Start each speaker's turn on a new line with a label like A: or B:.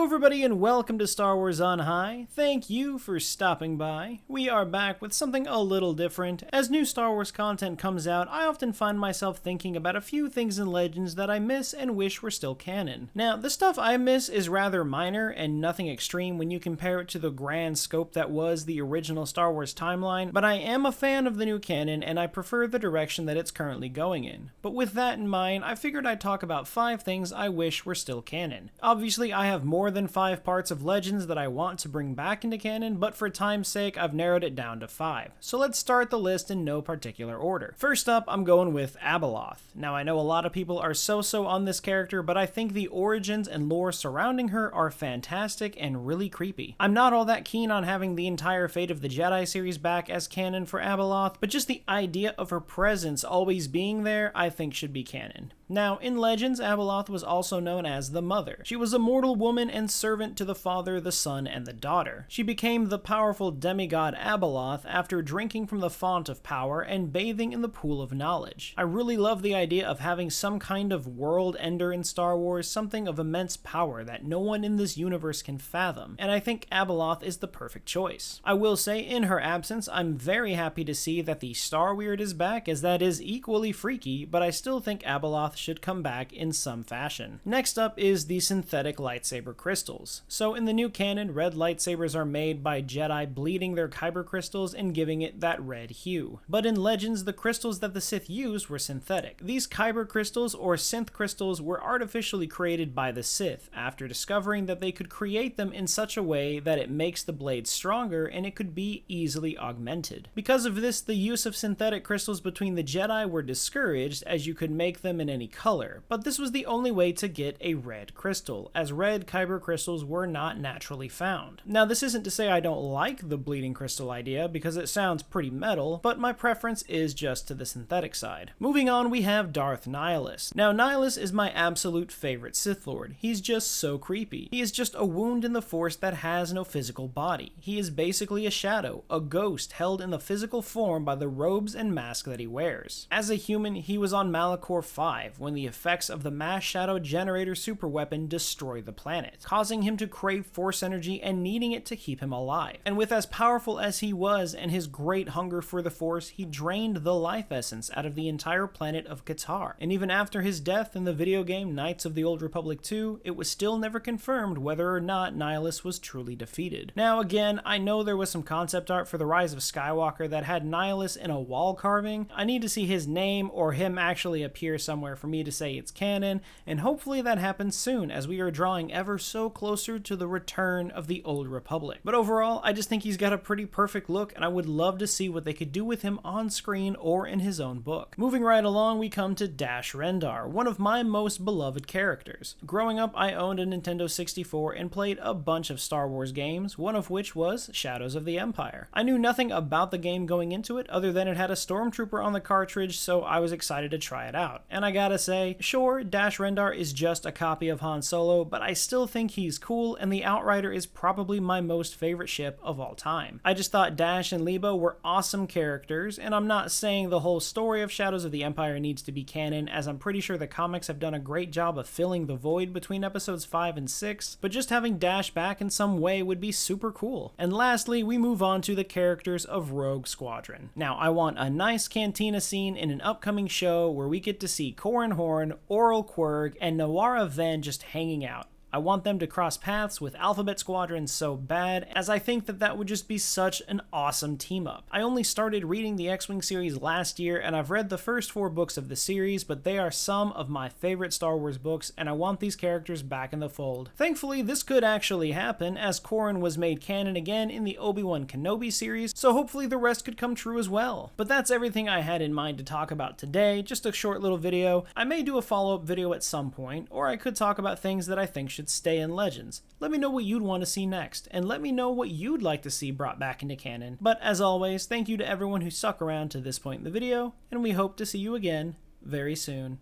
A: Hello everybody and welcome to Star Wars On High. Thank you for stopping by. We are back with something a little different. As new Star Wars content comes out, I often find myself thinking about a few things in Legends that I miss and wish were still canon. Now, the stuff I miss is rather minor and nothing extreme when you compare it to the grand scope that was the original Star Wars timeline, but I am a fan of the new canon and I prefer the direction that it's currently going in. But with that in mind, I figured I'd talk about 5 things I wish were still canon. Obviously, I have more than 5 parts of Legends that I want to bring back into canon, but for time's sake, I've narrowed it down to 5. So let's start the list in no particular order. First up, I'm going with Abeloth. Now, I know a lot of people are so-so on this character, but I think the origins and lore surrounding her are fantastic and really creepy. I'm not all that keen on having the entire Fate of the Jedi series back as canon for Abeloth, but just the idea of her presence always being there, I think should be canon. Now, in Legends, Abeloth was also known as the Mother. She was a mortal woman and servant to the Father, the Son, and the Daughter. She became the powerful demigod Abeloth after drinking from the font of power and bathing in the pool of knowledge. I really love the idea of having some kind of world ender in Star Wars, something of immense power that no one in this universe can fathom, and I think Abeloth is the perfect choice. I will say, in her absence, I'm very happy to see that the Star Weird is back, as that is equally freaky, but I still think Abeloth should come back in some fashion. Next up is the synthetic lightsaber crystals. So in the new canon, red lightsabers are made by Jedi bleeding their kyber crystals and giving it that red hue. But in Legends, the crystals that the Sith used were synthetic. These kyber crystals, or synth crystals, were artificially created by the Sith after discovering that they could create them in such a way that it makes the blade stronger and it could be easily augmented. Because of this, the use of synthetic crystals between the Jedi were discouraged, as you could make them in any color, but this was the only way to get a red crystal, as red kyber crystals were not naturally found. Now, this isn't to say I don't like the bleeding crystal idea, because it sounds pretty metal, but my preference is just to the synthetic side. Moving on, we have Darth Nihilus. Now, Nihilus is my absolute favorite Sith Lord. He's just so creepy. He is just a wound in the Force that has no physical body. He is basically a shadow, a ghost held in the physical form by the robes and mask that he wears. As a human, he was on Malachor 5 when the effects of the mass shadow generator superweapon destroy the planet, causing him to crave Force energy and needing it to keep him alive. And with as powerful as he was and his great hunger for the Force, he drained the life essence out of the entire planet of Qatar. And even after his death in the video game Knights of the Old Republic 2, it was still never confirmed whether or not Nihilus was truly defeated. Now again, I know there was some concept art for The Rise of Skywalker that had Nihilus in a wall carving. I need to see his name or him actually appear somewhere for me to say it's canon, and hopefully that happens soon, as we are drawing ever so closer to the return of the Old Republic. But overall, I just think he's got a pretty perfect look, and I would love to see what they could do with him on screen or in his own book. Moving right along, we come to Dash Rendar, one of my most beloved characters. Growing up, I owned a Nintendo 64 and played a bunch of Star Wars games, one of which was Shadows of the Empire. I knew nothing about the game going into it other than it had a stormtrooper on the cartridge, so I was excited to try it out. And I gotta say, sure, Dash Rendar is just a copy of Han Solo, but I still think he's cool, and the Outrider is probably my most favorite ship of all time. I just thought Dash and Lebo were awesome characters, and I'm not saying the whole story of Shadows of the Empire needs to be canon, as I'm pretty sure the comics have done a great job of filling the void between episodes 5 and 6, but just having Dash back in some way would be super cool. And lastly, we move on to the characters of Rogue Squadron. Now, I want a nice cantina scene in an upcoming show where we get to see Corran Horn, Oral Quirg, and Nawara Ven just hanging out. I want them to cross paths with Alphabet Squadron so bad, as I think that that would just be such an awesome team up. I only started reading the X-Wing series last year, and I've read the first 4 books of the series, but they are some of my favorite Star Wars books, and I want these characters back in the fold. Thankfully, this could actually happen, as Corran was made canon again in the Obi-Wan Kenobi series, so hopefully the rest could come true as well. But that's everything I had in mind to talk about today, just a short little video. I may do a follow-up video at some point, or I could talk about things that I think should stay in Legends. Let me know what you'd want to see next, and let me know what you'd like to see brought back into canon. But as always, thank you to everyone who stuck around to this point in the video, and we hope to see you again very soon.